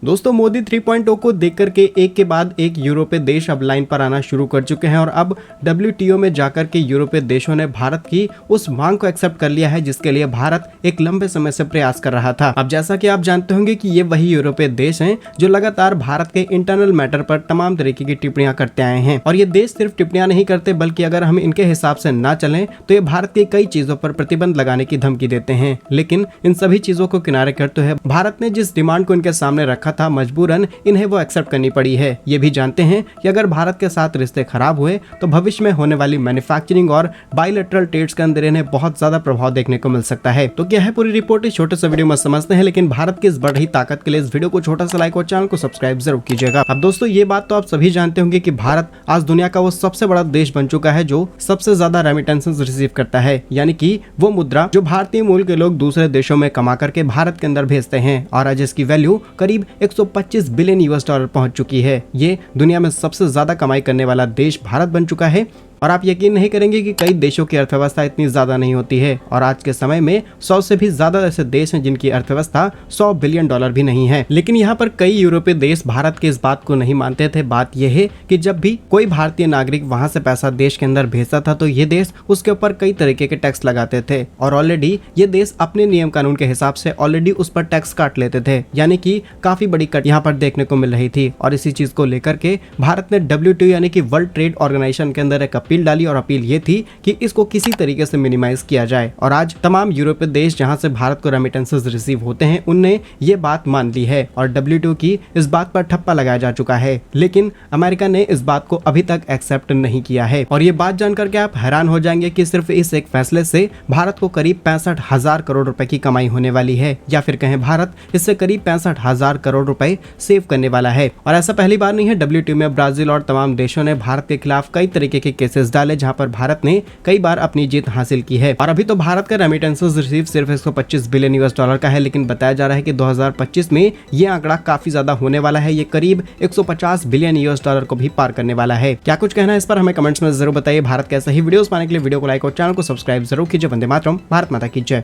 दोस्तों मोदी 3.0 को देख करके एक के बाद एक यूरोपीय देश अब लाइन पर आना शुरू कर चुके हैं और अब WTO में जाकर के यूरोपीय देशों ने भारत की उस मांग को एक्सेप्ट कर लिया है जिसके लिए भारत एक लंबे समय से प्रयास कर रहा था। अब जैसा कि आप जानते होंगे कि ये वही यूरोपीय देश हैं जो लगातार भारत के इंटरनल मैटर पर तमाम तरीके की टिप्पणियां करते आए हैं और ये देश सिर्फ टिप्पणियां नहीं करते बल्कि अगर हम इनके हिसाब से ना चलें तो ये भारत की कई चीजों पर प्रतिबंध लगाने की धमकी देते हैं। लेकिन इन सभी चीजों को किनारे करते हुए भारत ने जिस डिमांड को इनके सामने रखा था मजबूरन इन्हें वो एक्सेप्ट करनी पड़ी है। ये भी जानते हैं कि अगर भारत के साथ रिश्ते खराब हुए तो भविष्य में होने वाली मैन्युफैक्चरिंग और बायलैटरल ट्रेड्स के अंदर इन्हें बहुत ज्यादा प्रभाव देखने को मिल सकता है। तो क्या है पूरी रिपोर्ट इस छोटे से वीडियो में समझते हैं, लेकिन भारत की इस बढ़ रही ताकत के लिए इस वीडियो को छोटा सा लाइक और चैनल को सब्सक्राइब जरूर कीजिएगा। अब दोस्तों ये बात तो आप सभी जानते होंगे कि भारत आज दुनिया का वो सबसे बड़ा देश बन चुका है जो सबसे ज्यादा रेमिटेंसेस रिसीव करता है, यानी कि वो मुद्रा जो भारतीय मूल के लोग दूसरे देशों में कमा करके भारत के अंदर भेजते हैं और आज इसकी वैल्यू करीब 125 बिलियन US डॉलर पहुंच चुकी है। ये दुनिया में सबसे ज्यादा कमाई करने वाला देश भारत बन चुका है और आप यकीन नहीं करेंगे कि कई देशों की अर्थव्यवस्था इतनी ज्यादा नहीं होती है और आज के समय में 100 से भी ज्यादा ऐसे देश हैं जिनकी अर्थव्यवस्था 100 बिलियन डॉलर भी नहीं है। लेकिन यहाँ पर कई यूरोपीय देश भारत की इस बात को नहीं मानते थे। बात यह है कि जब भी कोई भारतीय नागरिक वहां से पैसा देश के अंदर भेजता था तो ये देश उसके ऊपर कई तरीके के टैक्स लगाते थे और ऑलरेडी ये देश अपने नियम कानून के हिसाब से ऑलरेडी उस पर टैक्स काट लेते थे, यानी कि काफी बड़ी कट यहाँ पर देखने को मिल रही थी। और इसी चीज को लेकर के भारत ने WTO यानी कि वर्ल्ड ट्रेड ऑर्गेनाइजेशन के अंदर एक अपील डाली और अपील ये थी कि इसको किसी तरीके से मिनिमाइज किया जाए और आज तमाम यूरोपीय देश जहां से भारत को रेमिटेंसेस रिसीव होते हैं उनने ये बात मान ली है और WTO की इस बात पर ठप्पा लगाया जा चुका है। लेकिन अमेरिका ने इस बात को अभी तक एक्सेप्ट नहीं किया है और ये बात जानकर के आप हैरान हो जाएंगे कि सिर्फ इस एक फैसले से भारत को करीब 65,000 करोड़ रुपए की कमाई होने वाली है, या फिर कहें भारत इससे करीब 65,000 करोड़ रुपए सेव करने वाला है। और ऐसा पहली बार नहीं है। WTO में ब्राजील और तमाम देशों ने भारत के खिलाफ कई तरीके के केसेस डाले जहां पर भारत ने कई बार अपनी जीत हासिल की है और अभी तो भारत का रेमिटेंसेस रिसीव सिर्फ 125 बिलियन US डॉलर का है, लेकिन बताया जा रहा है कि 2025 में ये आंकड़ा काफी ज्यादा होने वाला है। ये करीब 150 बिलियन US डॉलर को भी पार करने वाला है। क्या कुछ कहना है इस पर हमें कमेंट्स में जरूर बताइए। भारत के ऐसे ही वीडियोस पाने के लिए वीडियो को लाइक और चैनल को सब्सक्राइब जरूर कीजिए। वंदे मातरम, भारत माता की जय।